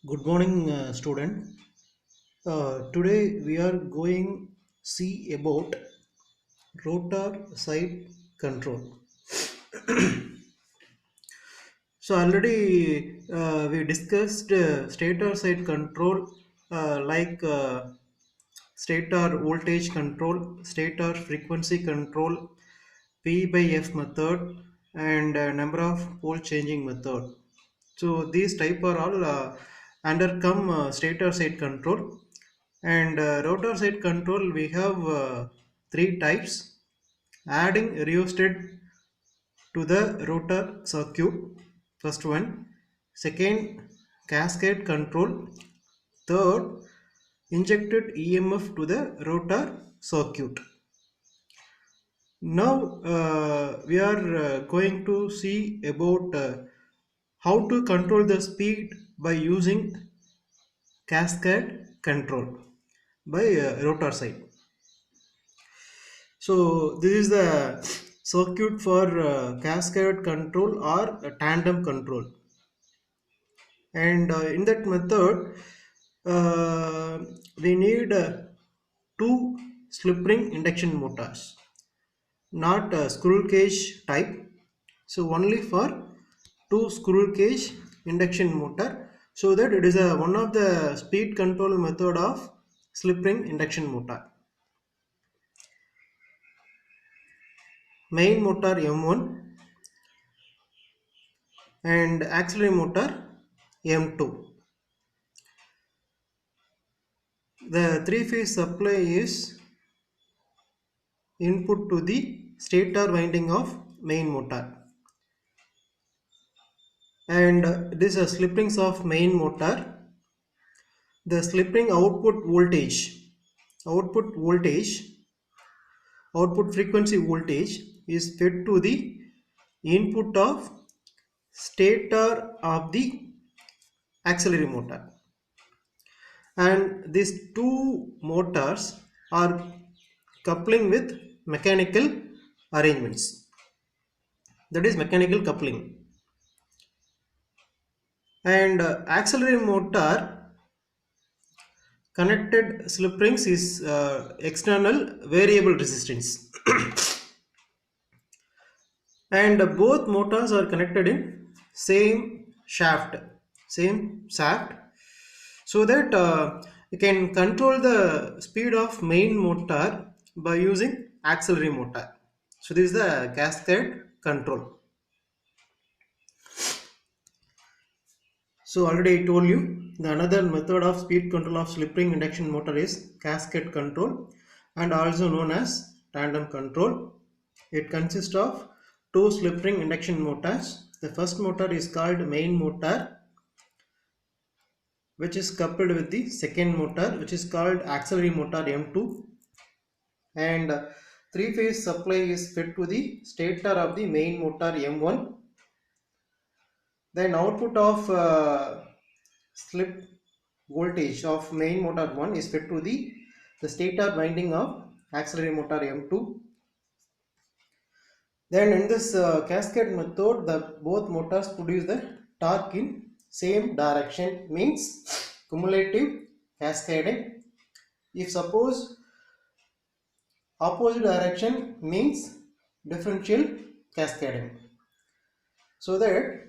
Good morning, student. Today we are going see about rotor side control. So already we discussed stator side control stator voltage control, stator frequency control, P by F method, and number of pole changing method. So these type are all under come stator side control, and rotor side control we have three types: adding rheostat to the rotor circuit, first one; second, cascade control; third, injected EMF to the rotor circuit. Now we are going to see about how to control the speed by using cascade control by rotor side. So this is the circuit for cascade control or tandem control, and in that method we need two slip ring induction motors, not squirrel cage type. So only for two squirrel cage induction motor, so that it is a one of the speed control method of slip ring induction motor. Main motor M1 and auxiliary motor M2. The three-phase supply is input to the stator winding of main motor, and this is slip rings of main motor. The slip ring output voltage, output frequency voltage is fed to the input of stator of the auxiliary motor, and these two motors are coupling with mechanical arrangements, that is mechanical coupling. And auxiliary motor connected slip rings is external variable resistance, and both motors are connected in shaft same shaft, so that you can control the speed of main motor by using auxiliary motor. So this is the cascade control. So already I told you the another method of speed control of slip ring induction motor is cascade control, and also known as tandem control. It consists of two slip ring induction motors. The first motor is called main motor, which is coupled with the second motor, which is called auxiliary motor M2, and three phase supply is fed to the stator of the main motor M1. Then output of slip voltage of main motor 1 is fed to the stator winding of auxiliary motor M2. Then in this cascade method, the both motors produce the torque in same direction, means cumulative cascading. If suppose opposite direction, means differential cascading. So that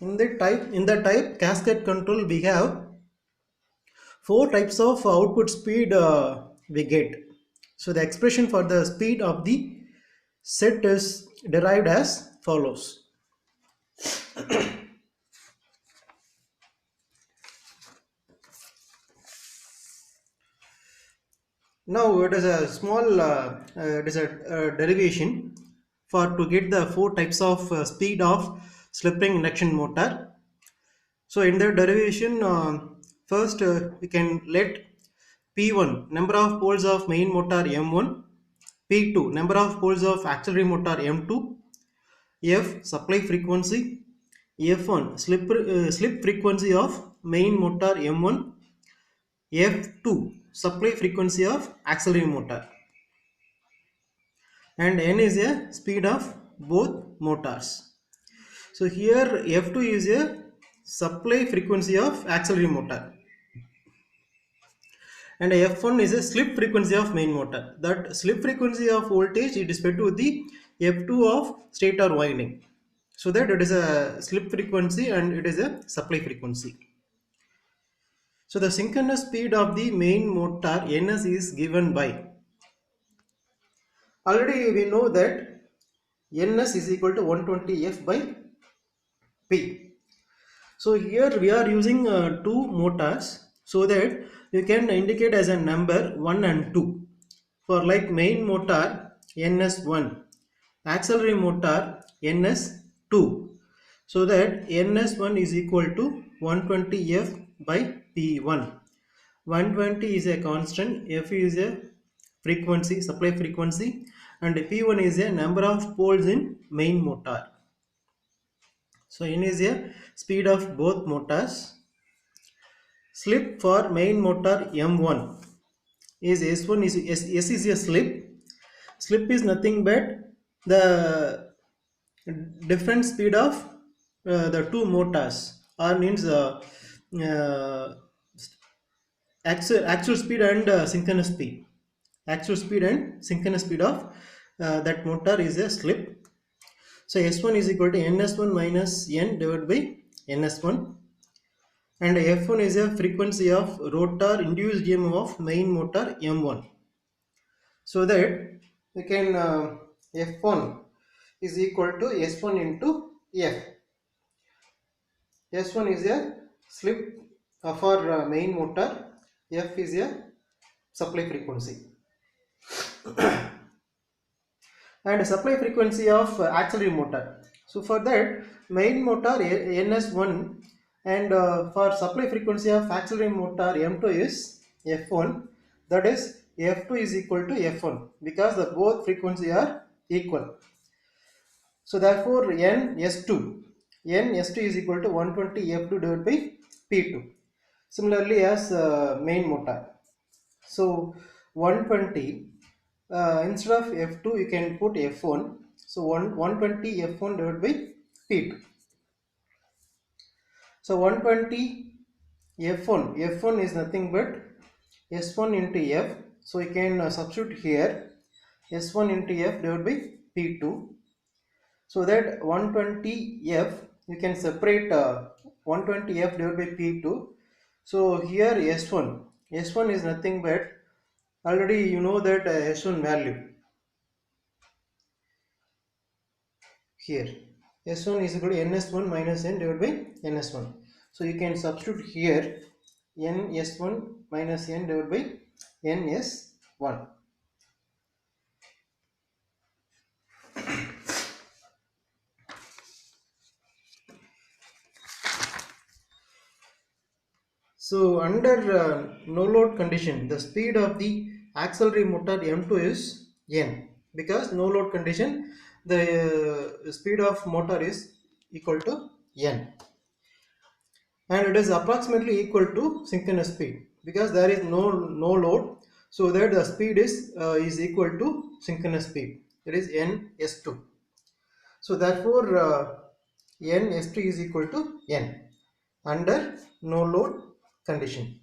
in the type cascade control we have four types of output speed we get. So the expression for the speed of the set is derived as follows. Now it is a small it is a derivation for to get the four types of speed of slip ring induction motor. So in the derivation, first we can let P1 number of poles of main motor M1, P2 number of poles of auxiliary motor M2, F supply frequency, F1 slip frequency of main motor M1, F2 supply frequency of auxiliary motor, and N is a speed of both motors. So here F2 is a supply frequency of auxiliary motor, and F1 is a slip frequency of main motor. That slip frequency of voltage is respect to the F2 of stator winding. So that it is a slip frequency and it is a supply frequency. So the synchronous speed of the main motor Ns is given by, already we know that Ns is equal to 120 F by P. So here we are using two motors so that you can indicate as a number 1 and 2. For like main motor NS1, auxiliary motor NS2. So that NS1 is equal to 120 F by P1. 120 is a constant, F is a frequency, supply frequency, and P1 is a number of poles in main motor. So N is a speed of both motors. Slip for main motor M1 is S1 is S is a slip. Slip is nothing but the different speed of the two motors, or means uh, actual speed and synchronous speed. Actual speed and synchronous speed of that motor is a slip. So S1 is equal to NS1 minus N divided by NS1, and F1 is a frequency of rotor induced EMF of main motor M1. So that we can F1 is equal to S1 into F. S1 is a slip for main motor, F is a supply frequency, and supply frequency of auxiliary motor. So for that main motor NS1, and for supply frequency of auxiliary motor M2 is F1, that is F2 is equal to F1 because the both frequency are equal. So therefore N S2 is equal to 120 F2 divided by P2. Similarly as main motor. So 120 instead of F2 you can put F1. So 120 F1 divided by P2. So 120 F1 is nothing but S1 into F. So you can substitute here S1 into F divided by P2. So that 120F you can separate 120F divided by P2. So here S1 is nothing but, already you know that S1 value here. S1 is equal to NS1 minus N divided by NS1. So you can substitute here NS1 minus N divided by NS1. So under no load condition, the speed of the auxiliary motor M2 is N, because no load condition the speed of motor is equal to N, and it is approximately equal to synchronous speed because there is no load, so that the speed is equal to synchronous speed, that is Ns2. So therefore Ns2 is equal to N under no load condition.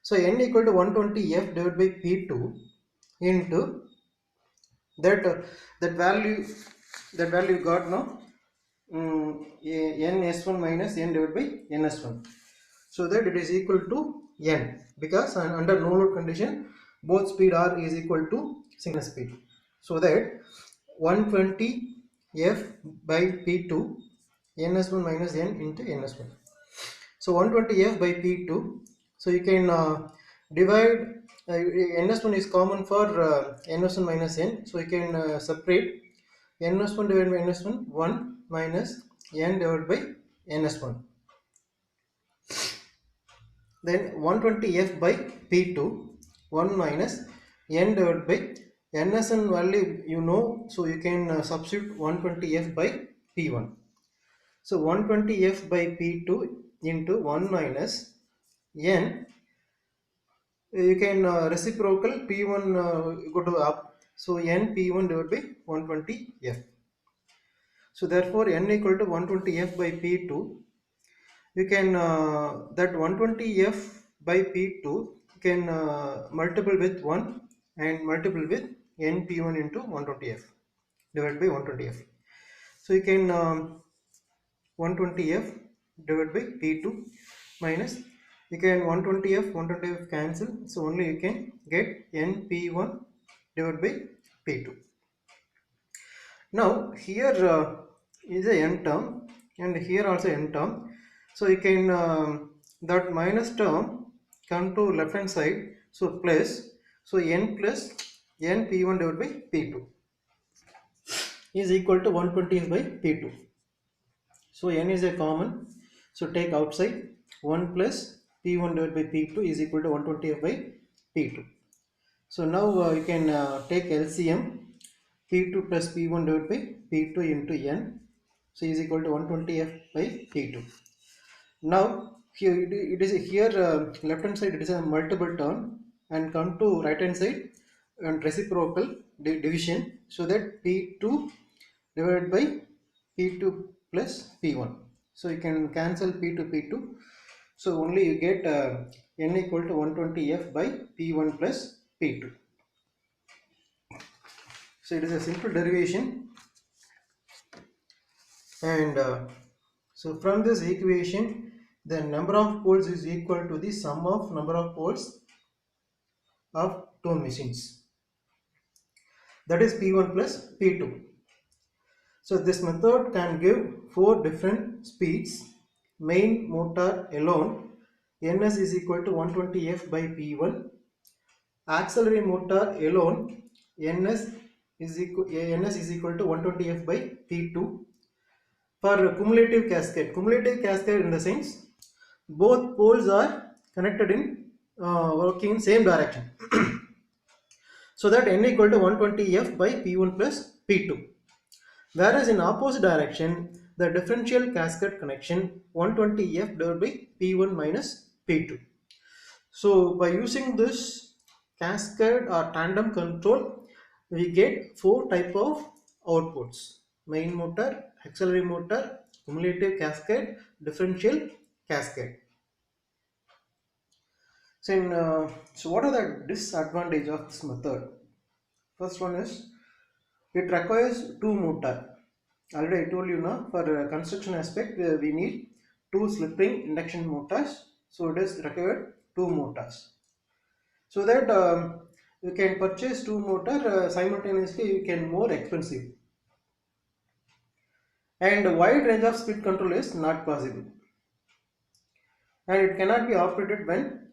So N equal to 120 F divided by P2 into that that value got now Ns1 minus N divided by Ns1. So that it is equal to N, because under no load condition both speed R is equal to synchronous speed. So that 120 F by P2 Ns1 minus N into Ns1. So 120 F by P2. So you can divide, Ns1 is common for Ns1 minus N. So you can separate Ns1 divided by Ns1 1 minus N divided by Ns1. Then 120 F by P2 1 minus N divided by Nsn value you know, so you can substitute 120 F by P1. So 120 F by P2 into 1 minus N, you can reciprocal P1 go to up, so N P1 divided by 120 F. So therefore N equal to 120 F by P2 you can that 120f by p2 you can multiple with 1 and multiple with np1 into 120f divided by 120f. So you can 120f divided by p2 minus you can 120f cancel, so only you can get np1 divided by p2. Now here is a n term and here also n term, so you can that minus term come to left hand side, so plus, so n plus n p1 divided by p2 is equal to 120 by p2. So n is a common, so take outside 1 plus p1 divided by p2 is equal to 120 by p2. So now you can take LCM, p2 plus p1 divided by p2 into n, so is equal to 120f by p2. Now here it is here left hand side it is a multiple term and come to right hand side and reciprocal division, so that p2 divided by p2 plus p1, so you can cancel p2 p2, so only you get n equal to 120f by p1 plus p2. So it is a simple derivation, and so from this equation the number of poles is equal to the sum of number of poles of two machines, that is p1 plus p2. So this method can give four different speeds. Main motor alone ns is equal to 120f by p1. Auxiliary motor alone ns is equal to 120f by p2. For cumulative cascade in the sense both poles are connected in working in same direction. So that n equal to 120f by p1 plus p2. Whereas in opposite direction, the differential cascade connection 120f divided by p1 minus p2. So by using this cascade or tandem control, we get four type of outputs: main motor, auxiliary motor, cumulative cascade, differential cascade. So what are the disadvantages of this method? First one is it requires two motor. Already I told you now, for construction aspect we need two slip ring induction motors, so it is required two motors, so that you can purchase two motor simultaneously, you can more expensive, and a wide range of speed control is not possible, and it cannot be operated when